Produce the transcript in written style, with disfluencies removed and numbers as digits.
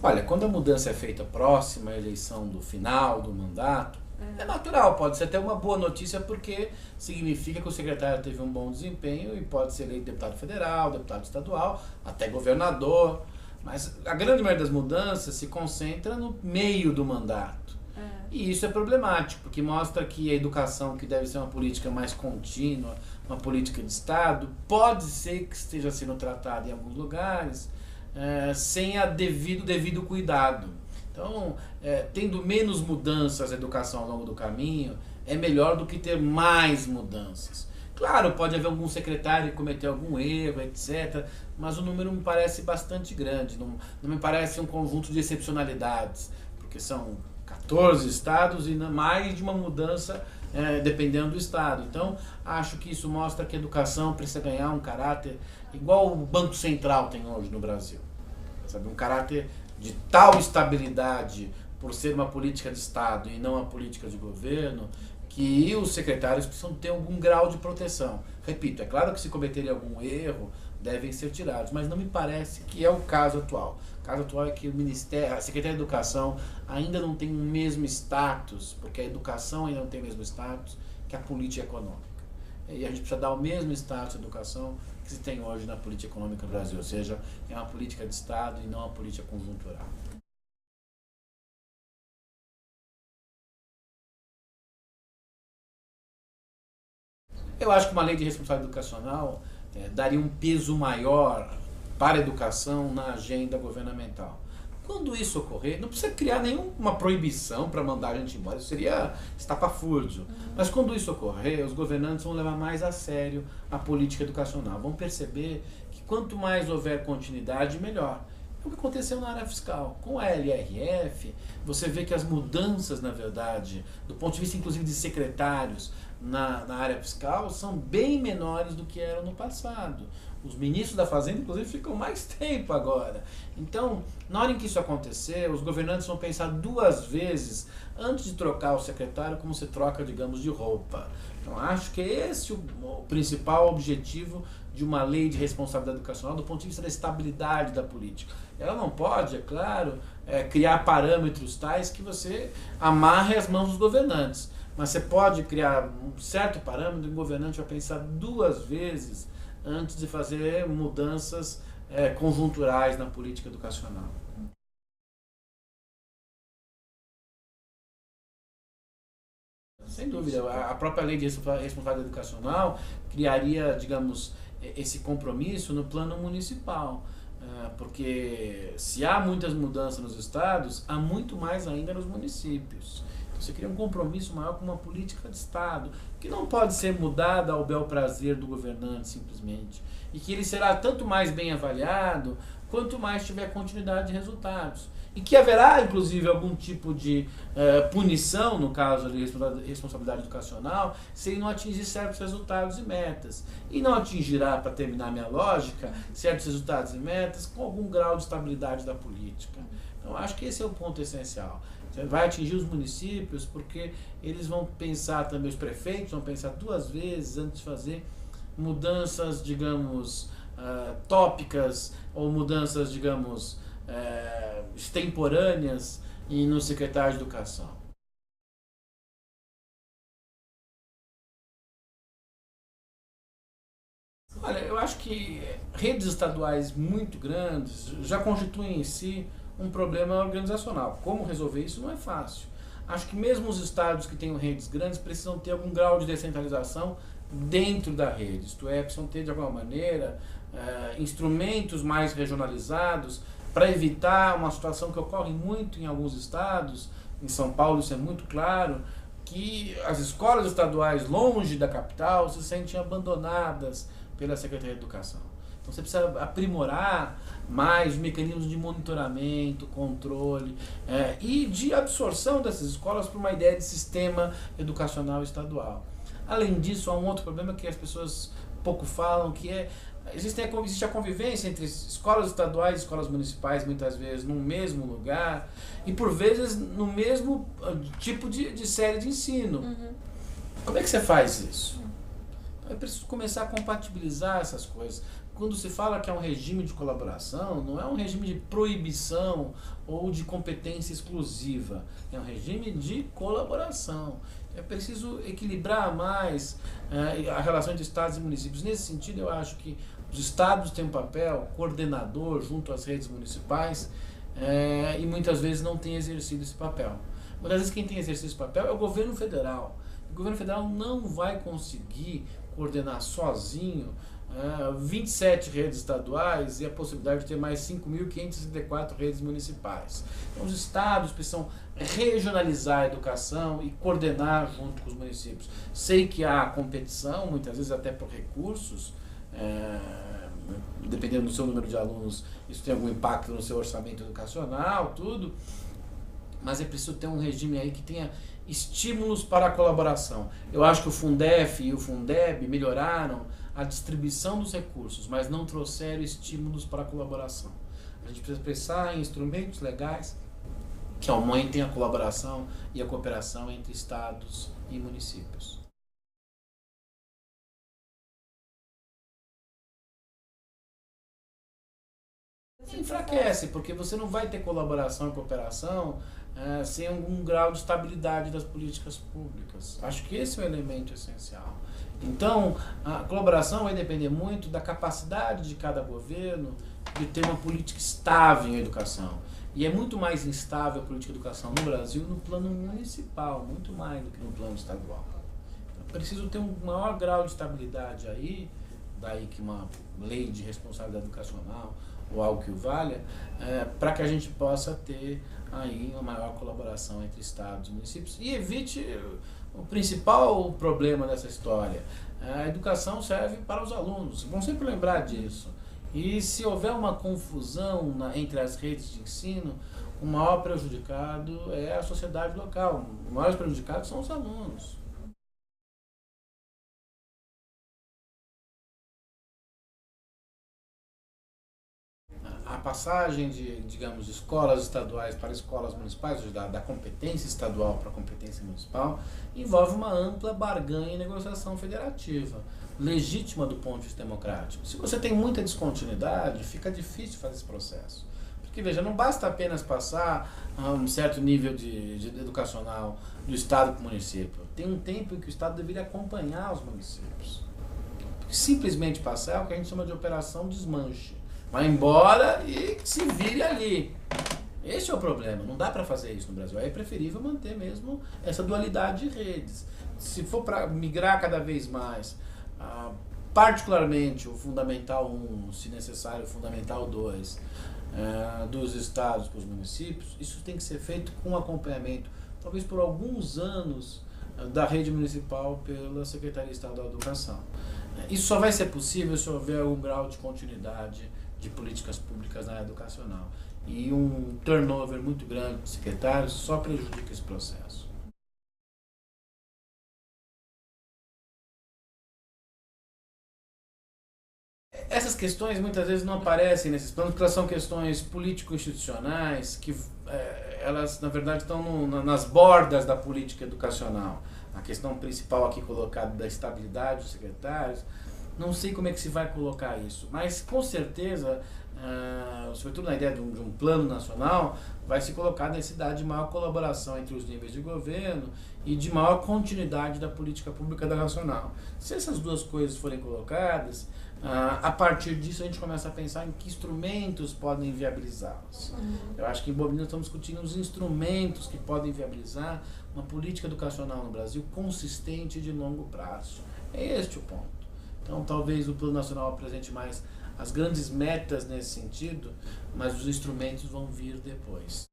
Olha, quando a mudança é feita próxima à eleição do final do mandato, é natural, pode ser até uma boa notícia porque significa que o secretário teve um bom desempenho e pode ser eleito deputado federal, deputado estadual, até governador. Mas a grande maioria das mudanças se concentra no meio do mandato. E isso é problemático, porque mostra que a educação, que deve ser uma política mais contínua, uma política de Estado, pode ser que esteja sendo tratada em alguns lugares sem o devido cuidado. Então, tendo menos mudanças na educação ao longo do caminho, é melhor do que ter mais mudanças. Claro, pode haver algum secretário que cometeu algum erro, etc., mas o número me parece bastante grande, não me parece um conjunto de excepcionalidades, porque são 14 estados e mais de uma mudança dependendo do estado. Então, acho que isso mostra que a educação precisa ganhar um caráter igual o Banco Central tem hoje no Brasil. Sabe? Um caráter de tal estabilidade por ser uma política de Estado e não uma política de governo, que os secretários precisam ter algum grau de proteção. Repito, é claro que se cometerem algum erro, devem ser tirados, mas não me parece que é o caso atual. O caso atual é que o Ministério, a Secretaria de Educação ainda não tem o mesmo status, porque a educação ainda não tem o mesmo status que a política econômica. E a gente precisa dar o mesmo status à educação que se tem hoje na política econômica do Brasil, ou seja, é uma política de Estado e não uma política conjuntural. Eu acho que uma lei de responsabilidade educacional daria um peso maior para a educação na agenda governamental. Quando isso ocorrer, não precisa criar nenhuma proibição para mandar a gente embora, isso seria estapafúrdio. Mas quando isso ocorrer, os governantes vão levar mais a sério a política educacional. Vão perceber que quanto mais houver continuidade, melhor. É o que aconteceu na área fiscal. Com a LRF, você vê que as mudanças, na verdade, do ponto de vista inclusive de secretários na área fiscal, são bem menores do que eram no passado. Os ministros da Fazenda, inclusive, ficam mais tempo agora. Então, na hora em que isso acontecer, os governantes vão pensar duas vezes antes de trocar o secretário como se troca, digamos, de roupa. Então, acho que é esse o principal objetivo de uma lei de responsabilidade educacional do ponto de vista da estabilidade da política. Ela não pode, é claro, criar parâmetros tais que você amarre as mãos dos governantes. Mas você pode criar um certo parâmetro e o governante vai pensar duas vezes antes de fazer mudanças conjunturais na política educacional. Sem dúvida, a própria lei de responsabilidade educacional criaria, digamos, esse compromisso no plano municipal. Porque se há muitas mudanças nos estados, há muito mais ainda nos municípios. Você cria um compromisso maior com uma política de Estado, que não pode ser mudada ao bel prazer do governante, simplesmente. E que ele será tanto mais bem avaliado, quanto mais tiver continuidade de resultados. E que haverá, inclusive, algum tipo de punição, no caso de responsabilidade educacional, se ele não atingir certos resultados e metas. E não atingirá, para terminar minha lógica, certos resultados e metas com algum grau de estabilidade da política. Então, acho que esse é o ponto essencial. Vai atingir os municípios porque eles vão pensar também, os prefeitos vão pensar duas vezes antes de fazer mudanças, digamos, tópicas ou mudanças, digamos, extemporâneas no secretário de Educação. Olha, eu acho que redes estaduais muito grandes já constituem em si um problema organizacional. Como resolver isso não é fácil. Acho que mesmo os estados que têm redes grandes precisam ter algum grau de descentralização dentro da rede, isto é, precisam ter de alguma maneira instrumentos mais regionalizados para evitar uma situação que ocorre muito em alguns estados, em São Paulo isso é muito claro, que as escolas estaduais longe da capital se sentem abandonadas pela Secretaria de Educação. Então você precisa aprimorar mais mecanismos de monitoramento, controle e de absorção dessas escolas para uma ideia de sistema educacional estadual. Além disso, há um outro problema que as pessoas pouco falam, que existe a convivência entre escolas estaduais e escolas municipais, muitas vezes no mesmo lugar, e por vezes no mesmo tipo de série de ensino. Como é que você faz isso? É preciso começar a compatibilizar essas coisas. quando se fala que é um regime de colaboração, não é um regime de proibição ou de competência exclusiva, é um regime de colaboração. É preciso equilibrar mais a relação entre estados e municípios. Nesse sentido, eu acho que os estados têm um papel coordenador junto às redes municipais e muitas vezes não têm exercido esse papel. Muitas vezes quem tem exercido esse papel é o governo federal. O governo federal não vai conseguir coordenar sozinho 27 redes estaduais e a possibilidade de ter mais 5.564 redes municipais. Então os estados precisam regionalizar a educação e coordenar junto com os municípios. Sei que há competição, muitas vezes até por recursos, dependendo do seu número de alunos, isso tem algum impacto no seu orçamento educacional, tudo, mas é preciso ter um regime aí que tenha estímulos para a colaboração. Eu acho que o Fundef e o Fundeb melhoraram a distribuição dos recursos, mas não trouxeram estímulos para a colaboração. A gente precisa pensar em instrumentos legais que aumentem a colaboração e a cooperação entre estados e municípios. Enfraquece, porque você não vai ter colaboração e cooperação sem algum grau de estabilidade das políticas públicas. Acho que esse é o elemento essencial. Então, a colaboração vai depender muito da capacidade de cada governo de ter uma política estável em educação. E é muito mais instável a política de educação no Brasil no plano municipal, muito mais do que no plano estadual. Então, preciso ter um maior grau de estabilidade aí, daí que uma lei de responsabilidade educacional ou algo que o valha, para que a gente possa ter aí uma maior colaboração entre estados e municípios e evite o principal problema dessa história. A educação serve para os alunos, vão sempre lembrar disso. E se houver uma confusão entre as redes de ensino, o maior prejudicado é a sociedade local, os maiores prejudicados são os alunos. A passagem de, digamos, de escolas estaduais para escolas municipais, da competência estadual para a competência municipal, envolve uma ampla barganha e negociação federativa, legítima do ponto de vista democrático. Se você tem muita descontinuidade, fica difícil fazer esse processo. Porque, veja, não basta apenas passar a um certo nível de educacional do Estado para o município. Tem um tempo em que o Estado deveria acompanhar os municípios. Porque simplesmente passar é o que a gente chama de operação desmanche. Vai embora e se vire ali. Esse é o problema, não dá para fazer isso no Brasil. Aí é preferível manter mesmo essa dualidade de redes. Se for para migrar cada vez mais, particularmente o Fundamental 1, se necessário o Fundamental 2, dos estados para os municípios, isso tem que ser feito com acompanhamento, talvez por alguns anos, da rede municipal pela Secretaria Estadual de Educação. Isso só vai ser possível se houver algum grau de continuidade de políticas públicas na área educacional. E um turnover muito grande de secretários só prejudica esse processo. Essas questões muitas vezes não aparecem nesses planos porque elas são questões político-institucionais que elas, na verdade, estão nas bordas da política educacional. A questão principal aqui colocada da estabilidade dos secretários, não sei como é que se vai colocar isso, mas com certeza, sobretudo na ideia de um plano nacional, vai se colocar a necessidade de maior colaboração entre os níveis de governo e de maior continuidade da política pública nacional. Se essas duas coisas forem colocadas, a partir disso a gente começa a pensar em que instrumentos podem viabilizá-las. Eu acho que em Bobina estamos discutindo os instrumentos que podem viabilizar uma política educacional no Brasil consistente e de longo prazo. É este o ponto. Então, talvez o Plano Nacional apresente mais as grandes metas nesse sentido, mas os instrumentos vão vir depois.